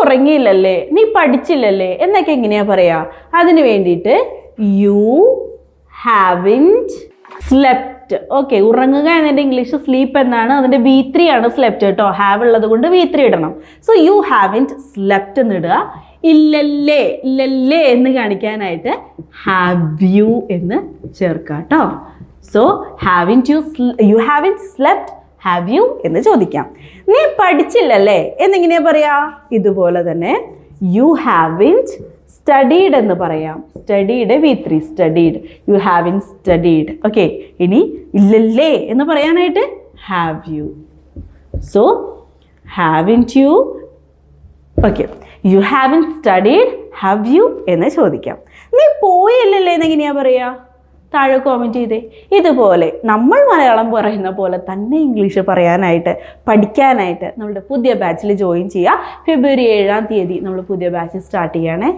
ഉറങ്ങിയില്ലല്ലേ, നീ പഠിച്ചില്ലല്ലേ എന്നൊക്കെ എങ്ങനെയാ പറയാ? അതിന് വേണ്ടിയിട്ട് യു ഹാവിൻറ്റ് സ്ലെപ്റ്റ്. ഓക്കെ, ഉറങ്ങുക എന്നതിൻ്റെ ഇംഗ്ലീഷ് സ്ലീപ്പ് എന്നാണ്. അതിൻ്റെ V3 ആണ് സ്ലെപ്റ്റ് കേട്ടോ. ഹാവ് ഉള്ളത് കൊണ്ട് V3 ഇടണം. സോ യു ഹാവിൻറ്റ് സ്ലെപ്റ്റ് എന്ന് ഇടുക. ഇല്ലല്ലേ ഇല്ലല്ലേ എന്ന് കാണിക്കാനായിട്ട് ഹാവ് യു എന്ന് ചേർക്കാം കേട്ടോ. So you haven't slept, have you എന്ന് ചോദിക്കാം. നീ പഠിച്ചില്ലല്ലേ എന്നെങ്ങനെയാ പറയാ? ഇതുപോലെ തന്നെ യു ഹാവിൻറ്റ് സ്റ്റഡീഡ് എന്ന് പറയാം. Studied V3 studied. You haven't studied. Okay, ഇനി ഇല്ലല്ലേ എന്ന് പറയാനായിട്ട് have you. So haven't you, okay, you haven't studied, have you എന്ന് ചോദിക്കാം. നീ പോയില്ലല്ലേ എന്നെങ്ങനെയാ പറയാ? താഴെ കോമെൻറ്റ് ചെയ്തേ. ഇതുപോലെ നമ്മൾ മലയാളം പറയുന്ന പോലെ തന്നെ ഇംഗ്ലീഷ് പറയാനായിട്ട് പഠിക്കാനായിട്ട് നമ്മുടെ പുതിയ ബാച്ചിൽ ജോയിൻ ചെയ്യുക. ഫെബ്രുവരി 7-ാം തീയതി നമ്മൾ പുതിയ ബാച്ച് സ്റ്റാർട്ട് ചെയ്യണേ.